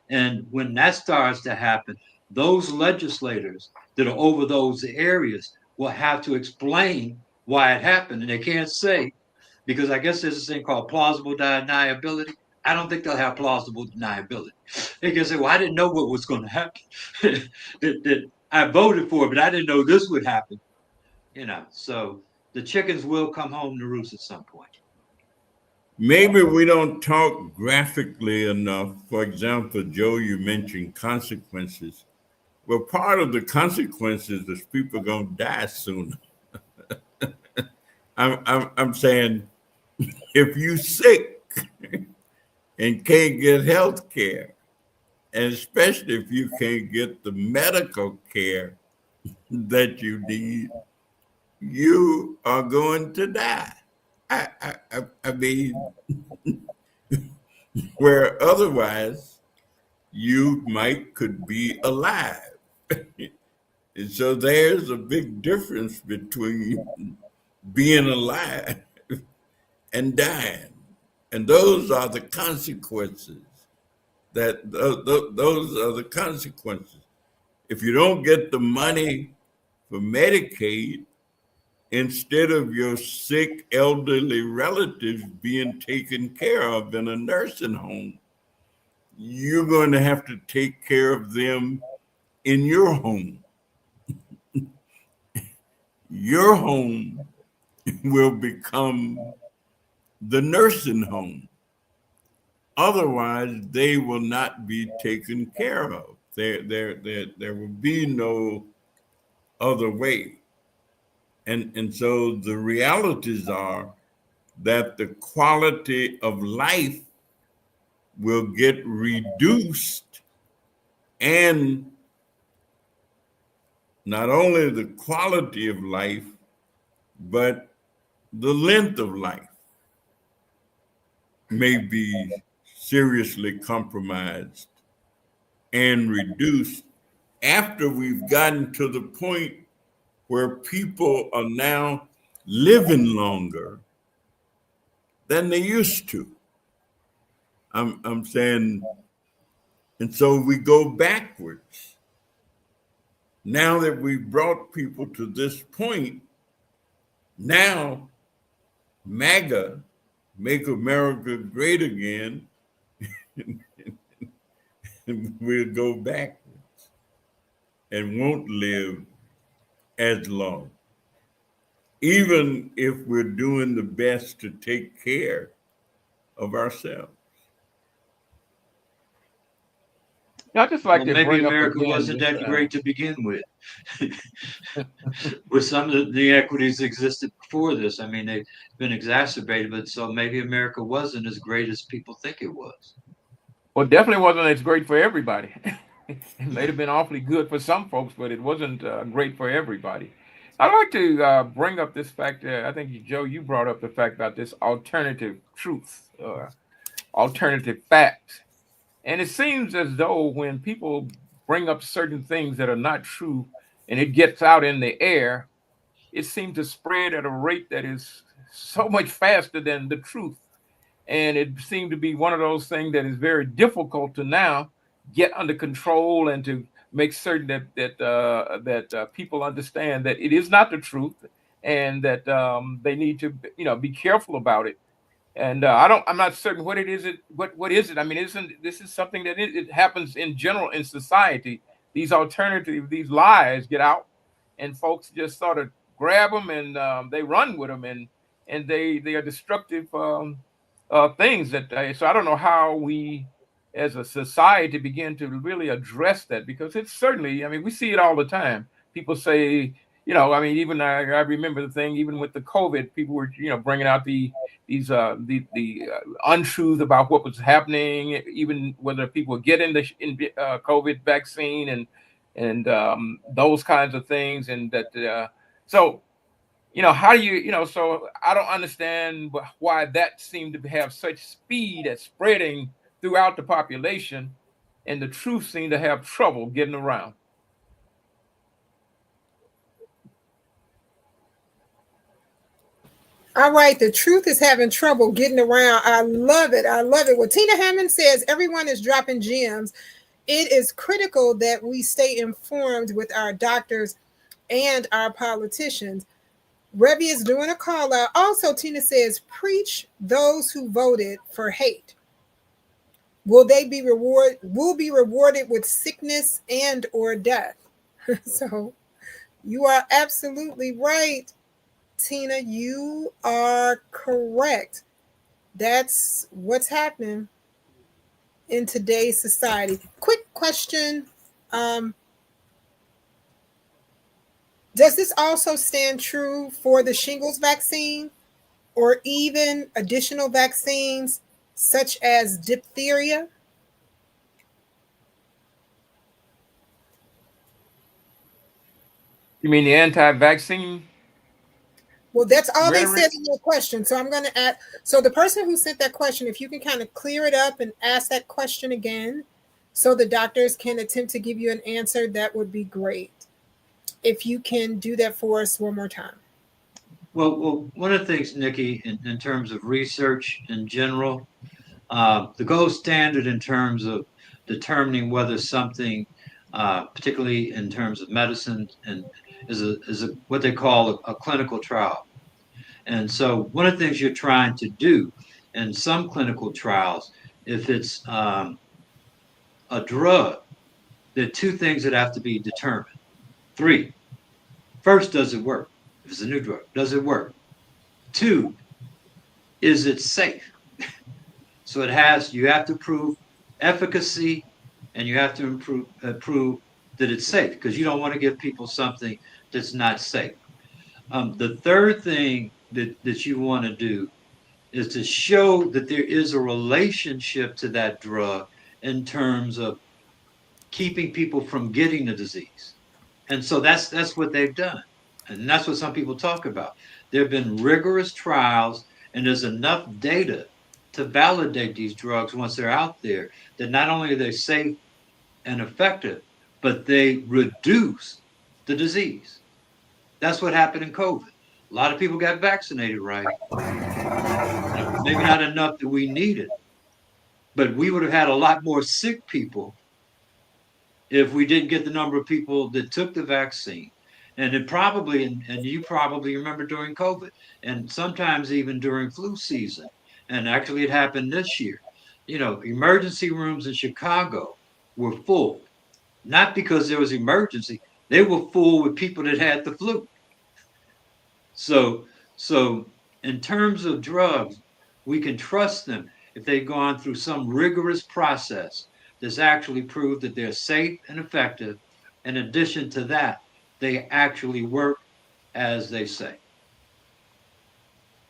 And when that starts to happen, those legislators that are over those areas will have to explain why it happened. And they can't say, because I guess there's this thing called plausible deniability. I don't think they'll have plausible deniability. They can say, well, I didn't know what was going to happen. that I voted for it, but I didn't know this would happen. So the chickens will come home to roost at some point. Maybe we don't talk graphically enough. For example, Joe, you mentioned consequences. Well, part of the consequences is people going to die soon. I'm saying if you sick and can't get health care, and especially if you can't get the medical care that you need, you are going to die. I mean, where otherwise you could be alive. And so there's a big difference between being alive and dying. And those are the consequences. Those are the consequences. If you don't get the money for Medicaid, instead of your sick elderly relatives being taken care of in a nursing home, you're going to have to take care of them in your home. Your home will become the nursing home. Otherwise, they will not be taken care of. There will be no other way. And so the realities are that the quality of life will get reduced, and not only the quality of life, but the length of life may be seriously compromised and reduced after we've gotten to the point where people are now living longer than they used to. I'm saying, and so we go backwards. Now that we've brought people to this point, now MAGA, Make America Great Again, we'll go backwards and won't live as long. Even if we're doing the best to take care of ourselves. I just like to maybe bring America up again, wasn't that great to begin with. With some of the equities existed before this. I mean, they've been exacerbated, but so maybe America wasn't as great as people think it was. Well, definitely wasn't as great for everybody. It may have been awfully good for some folks, but it wasn't great for everybody. I'd like to bring up this fact. I think, Joe, you brought up the fact about this alternative truth, alternative fact. And it seems as though when people bring up certain things that are not true and it gets out in the air, it seems to spread at a rate that is so much faster than the truth. And it seemed to be one of those things that is very difficult to now get under control and to make certain that people understand that it is not the truth and that they need to, be careful about it. And I'm not certain what it is. What is it? I mean, isn't this is something that it happens in general in society? These lies get out, and folks just sort of grab them and they run with them, and they are destructive things that. So I don't know how we, as a society, begin to really address that, because it's certainly. I mean, we see it all the time. People say, I mean, even I remember the thing, even with the COVID, people were, bringing out the untruth about what was happening, even whether people were getting the COVID vaccine and those kinds of things, and that so how do so I don't understand why that seemed to have such speed at spreading throughout the population, and the truth seemed to have trouble getting around. All right, the truth is having trouble getting around. I love it. I love it. Well, Tina Hammond says everyone is dropping gems. It is critical that we stay informed with our doctors and our politicians. Revy is doing a call out. Also, Tina says, preach those who voted for hate. Will be rewarded with sickness and or death? So you are absolutely right. Tina, you are correct. That's what's happening in today's society. Quick question. Does this also stand true for the shingles vaccine or even additional vaccines such as diphtheria? You mean the anti-vaccine? Well, that's all they Rhetoric? said in your question. So I'm going to add. So the person who sent that question, if you can kind of clear it up and ask that question again, so the doctors can attempt to give you an answer, that would be great. If you can do that for us one more time. Well, one of the things, Nikki, in terms of research in general, the gold standard in terms of determining whether something, particularly in terms of medicine, and is a what they call a clinical trial. And so, one of the things you're trying to do in some clinical trials, if it's a drug, there are two things that have to be determined. Three. First, does it work? If it's a new drug, does it work? Two, is it safe? So you have to prove efficacy, and you have to prove that it's safe, because you don't want to give people something that's not safe. The third thing that you want to do is to show that there is a relationship to that drug in terms of keeping people from getting the disease. And so that's what they've done. And that's what some people talk about. There have been rigorous trials, and there's enough data to validate these drugs once they're out there, that not only are they safe and effective, but they reduce the disease. That's what happened in COVID. A lot of people got vaccinated, right? Maybe not enough that we needed, but we would have had a lot more sick people if we didn't get the number of people that took the vaccine. And it probably, and you probably remember during COVID, and sometimes even during flu season, and actually it happened this year, emergency rooms in Chicago were full, not because there was emergency, they were full with people that had the flu. So in terms of drugs, we can trust them if they've gone through some rigorous process that's actually proved that they're safe and effective. In addition to that, they actually work as they say.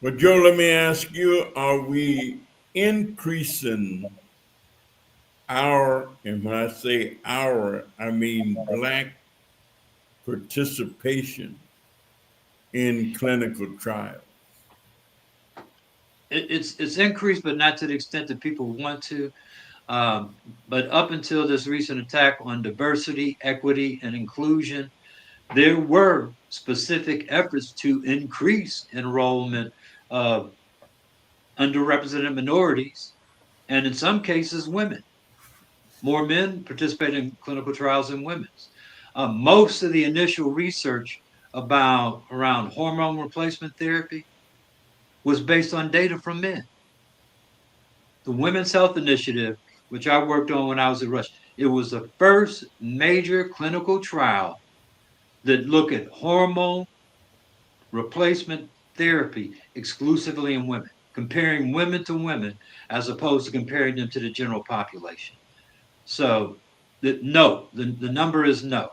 But Joe, let me ask you, are we increasing and when I say our, I mean Black participation in clinical trials? It's increased, but not to the extent that people want to. But up until this recent attack on diversity, equity, and inclusion, there were specific efforts to increase enrollment of underrepresented minorities, and in some cases, women. More men participate in clinical trials than women's. Most of the initial research around hormone replacement therapy was based on data from men. The Women's Health Initiative, which I worked on when I was at Rush, it was the first major clinical trial that looked at hormone replacement therapy exclusively in women, comparing women to women as opposed to comparing them to the general population. So the number is no.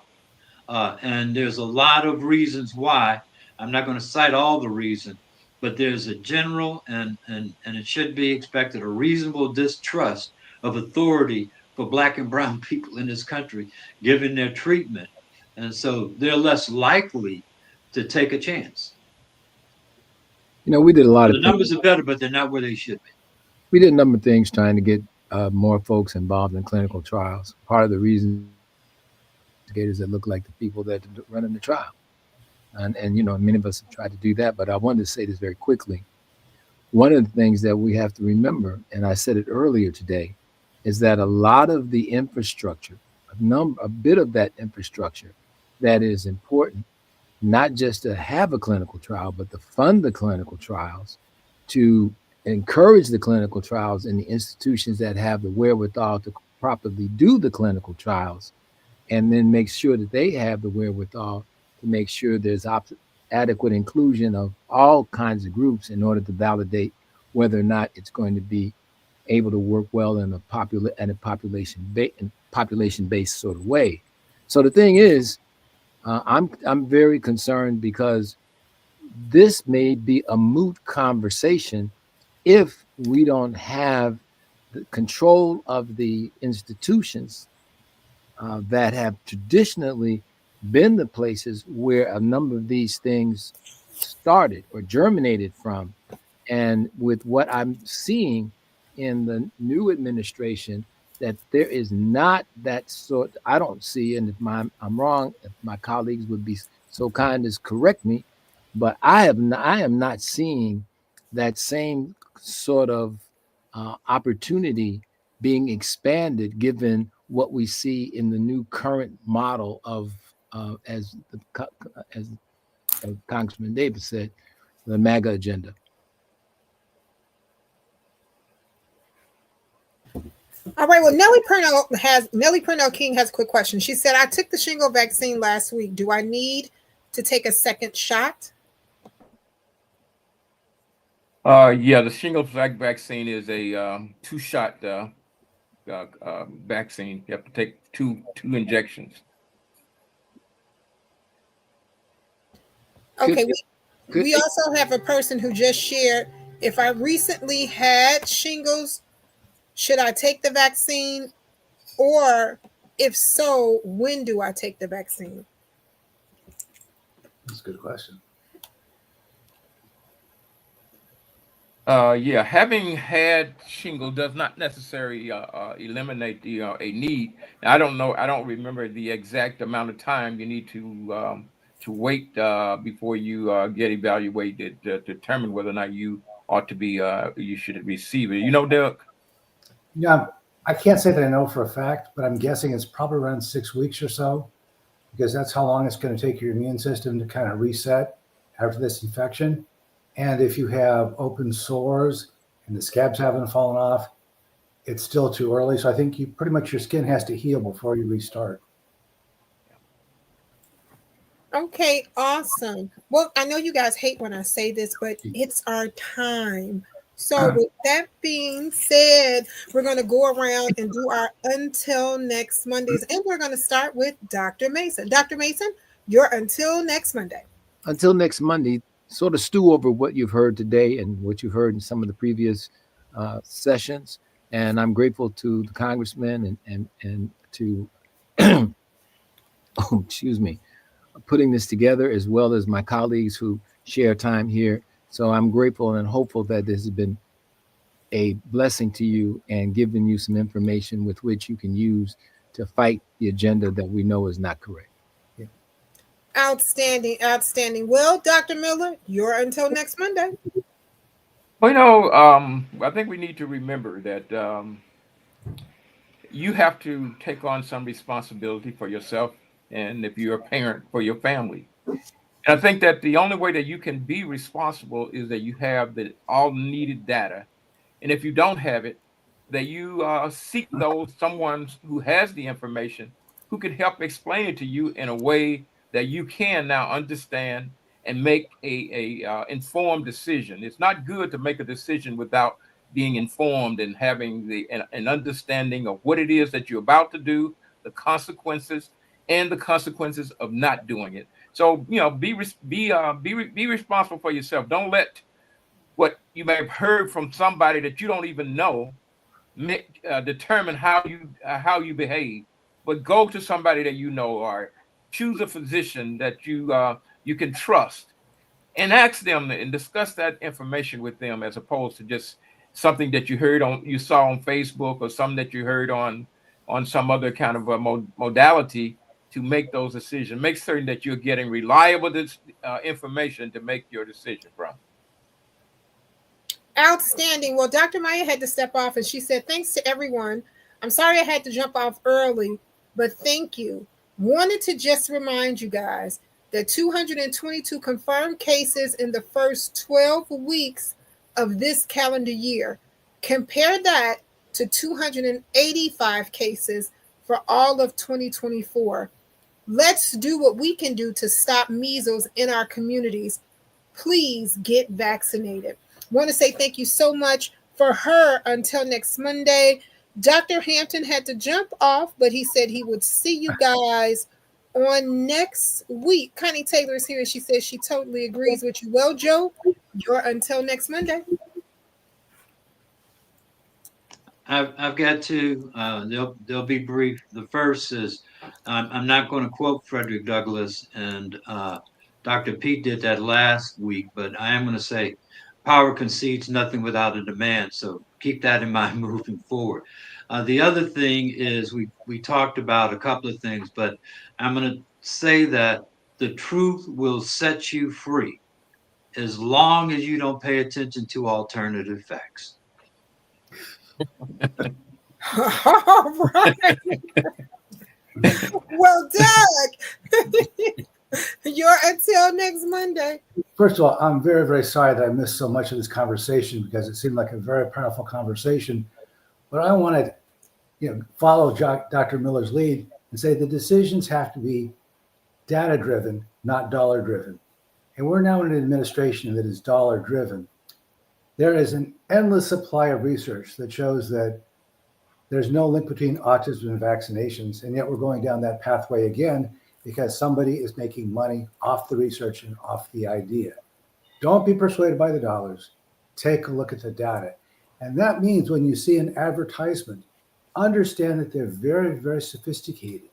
And there's a lot of reasons why. I'm not going to cite all the reasons, but there's a general and it should be expected a reasonable distrust of authority for Black and brown people in this country, given their treatment. And so they're less likely to take a chance. We did a lot So of the things. numbers are better, but they're not where they should be. We did a number of things trying to get more folks involved in clinical trials. Part of the reason investigators that look like the people that are running the trial. And many of us have tried to do that, but I wanted to say this very quickly. One of the things that we have to remember, and I said it earlier today, is that a lot of the infrastructure, a bit of that infrastructure that is important, not just to have a clinical trial, but to fund the clinical trials, to encourage the clinical trials in the institutions that have the wherewithal to properly do the clinical trials, and then make sure that they have the wherewithal to make sure there's adequate inclusion of all kinds of groups in order to validate whether or not it's going to be able to work well in a population-based sort of way. So the thing is, I'm very concerned because this may be a moot conversation if we don't have the control of the institutions that have traditionally been the places where a number of these things started or germinated from. And with what I'm seeing in the new administration, that there is not that sort. I don't see, and if I'm wrong, if my colleagues would be so kind as correct me, but I am not seeing that same sort of opportunity being expanded, given what we see in the new current model of, as Congressman Davis said, the MAGA agenda. All right. Well, Nellie Purnell King has a quick question. She said, "I took the shingle vaccine last week. Do I need to take a second shot?" Yeah, the shingles vaccine is a 2-shot vaccine. You have to take two injections. Okay. We also have a person who just shared, if I recently had shingles, should I take the vaccine? Or if so, when do I take the vaccine? That's a good question. Yeah, having had shingles does not necessarily eliminate a need. Now, I don't know. I don't remember the exact amount of time you need to wait before you get evaluated to determine whether or not you ought to be you should receive it. Doug? Yeah, I can't say that I know for a fact, but I'm guessing it's probably around 6 weeks or so, because that's how long it's going to take your immune system to kind of reset after this infection. And if you have open sores and the scabs haven't fallen off, it's still too early. So I think pretty much your skin has to heal before you restart. Okay, awesome. Well, I know you guys hate when I say this, but it's our time. So with that being said, we're going to go around and do our until next Mondays. And we're going to start with Dr. Mason. Dr. Mason, you're until next Monday. Until next Monday, sort of stew over what you've heard today and what you've heard in some of the previous sessions. And I'm grateful to the congressman and to, excuse me, putting this together, as well as my colleagues who share time here. So I'm grateful and hopeful that this has been a blessing to you and given you some information with which you can use to fight the agenda that we know is not correct. Yeah. Outstanding, outstanding. Well, Dr. Miller, you're until next Monday. Well, I think we need to remember that you have to take on some responsibility for yourself, and if you're a parent, for your family. And I think that the only way that you can be responsible is that you have the all needed data. And if you don't have it, that you seek someone who has the information who can help explain it to you in a way that you can now understand and make a informed decision. It's not good to make a decision without being informed and having an understanding of what it is that you're about to do, the consequences, and the consequences of not doing it. So be responsible for yourself. Don't let what you may have heard from somebody that you don't even know determine how you behave. But go to somebody that you know, or choose a physician that you can trust, and ask them and discuss that information with them, as opposed to just something that you saw on Facebook, or something that you heard on some other kind of a modality to make those decisions. Make certain that you're getting reliable information to make your decision from. Outstanding. Well, Dr. Maya had to step off, and she said, thanks to everyone. I'm sorry I had to jump off early, but thank you. Wanted to just remind you guys that 222 confirmed cases in the first 12 weeks of this calendar year. Compare that to 285 cases for all of 2024. Let's do what we can do to stop measles in our communities. Please get vaccinated. Want to say thank you so much for her until next Monday. Dr. Hampton had to jump off, but he said he would see you guys on next week. Connie Taylor is here, and she says she totally agrees with you. Well, Joe, you're until next Monday. I've got to. They'll be brief. The first is I'm not going to quote Frederick Douglass, and Dr. Pete did that last week, but I am going to say power concedes nothing without a demand. So keep that in mind moving forward. The other thing is we talked about a couple of things, but I'm going to say that the truth will set you free as long as you don't pay attention to alternative facts. All right. Well, Doug, you're until next Monday. First of all, I'm very, very sorry that I missed so much of this conversation because it seemed like a very powerful conversation. But I want to, follow Dr. Miller's lead and say the decisions have to be data-driven, not dollar-driven. And we're now in an administration that is dollar-driven. There is an endless supply of research that shows that there's no link between autism and vaccinations, and yet we're going down that pathway again because somebody is making money off the research and off the idea. Don't be persuaded by the dollars. Take a look at the data. And that means when you see an advertisement, understand that they're very, very sophisticated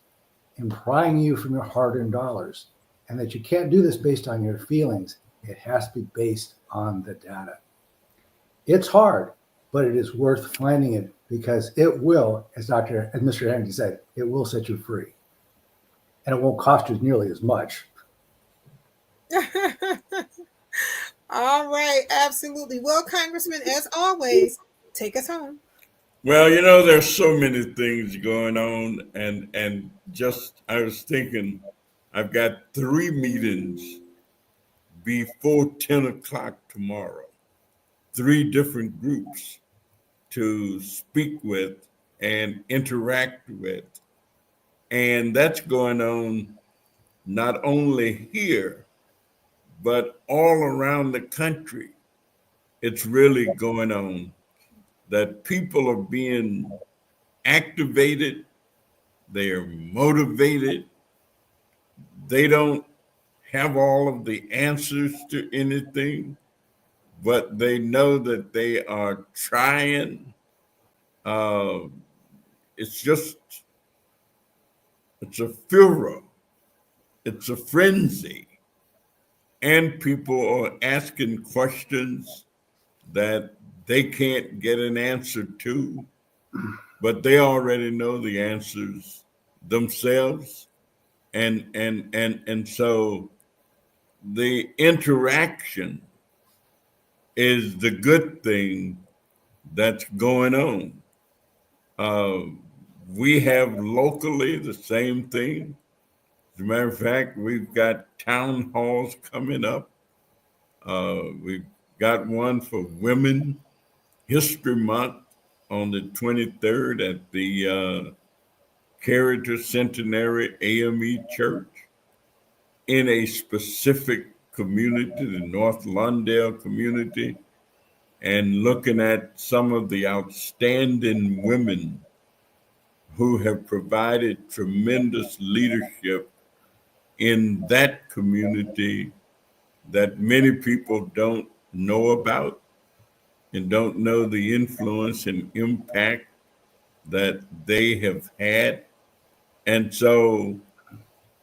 in prying you from your hard-earned dollars, and that you can't do this based on your feelings. It has to be based on the data. It's hard, but it is worth finding it because it will, as Mr. Harrington said, it will set you free. And it won't cost you nearly as much. All right, absolutely. Well, Congressman, as always, take us home. Well, there's so many things going on, and just I was thinking, I've got 3 meetings before 10 o'clock tomorrow, 3 different groups to speak with and interact with. And that's going on not only here, but all around the country. It's really going on that people are being activated, they're motivated, they don't have all of the answers to anything, but they know that they are trying. It's a furor, it's a frenzy, and people are asking questions that they can't get an answer to, but they already know the answers themselves, and so the interaction is the good thing that's going on. We have locally the same thing. As a matter of fact, we've got town halls coming up. We've got one for Women History Month on the 23rd at the Character Centenary AME Church in a specific community, the North Lawndale community, and looking at some of the outstanding women who have provided tremendous leadership in that community that many people don't know about and don't know the influence and impact that they have had. And so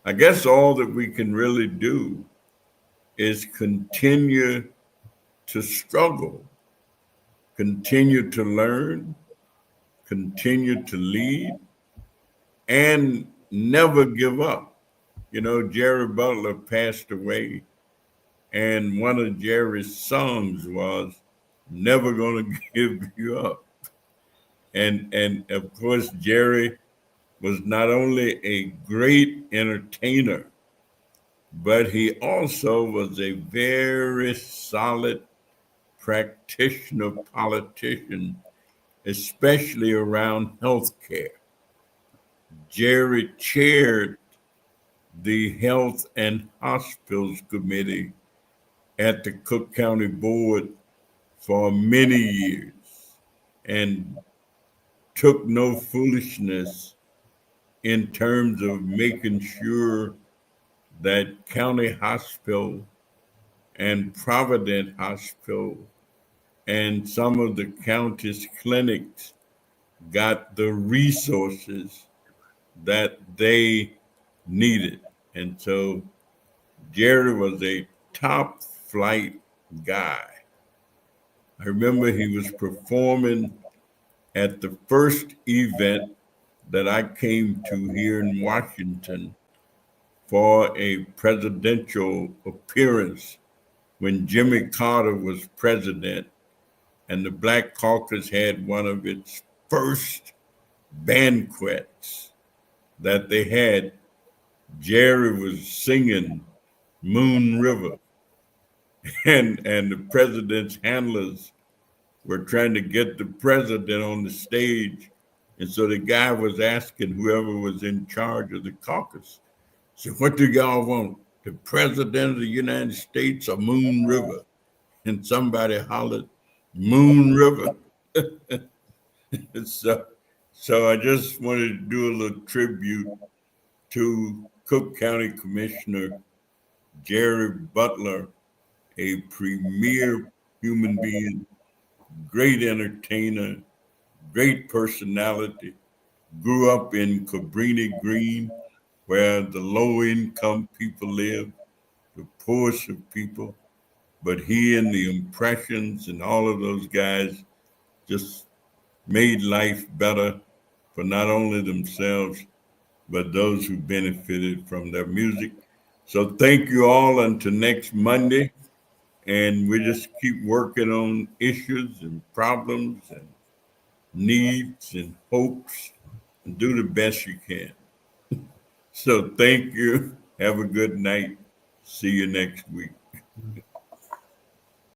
I guess all that we can really do is continue to struggle, continue to learn, continue to lead, and never give up. You know, Jerry Butler passed away, and one of Jerry's songs was "Never Gonna Give You Up." And of course, Jerry was not only a great entertainer, but he also was a very solid practitioner politician, especially around healthcare. Jerry chaired the Health and Hospitals Committee at the Cook County Board for many years and took no foolishness in terms of making sure that County Hospital and Provident Hospital and some of the county's clinics got the resources that they needed. And so Jerry was a top flight guy. I remember he was performing at the first event that I came to here in Washington for a presidential appearance when Jimmy Carter was president, and the Black Caucus had one of its first banquets that they had. Jerry was singing Moon River, and the president's handlers were trying to get the president on the stage. And so the guy was asking whoever was in charge of the caucus, so what do y'all want? The president of the United States or Moon River? And somebody hollered, Moon River. so, so I just wanted to do a little tribute to Cook County Commissioner Jerry Butler, a premier human being, great entertainer, great personality, grew up in Cabrini Green, where the low income people live, the poorest of people. But he and the Impressions and all of those guys just made life better for not only themselves, but those who benefited from their music. So thank you all until next Monday. And we just keep working on issues and problems and needs and hopes and do the best you can. So thank you. Have a good night. See you next week.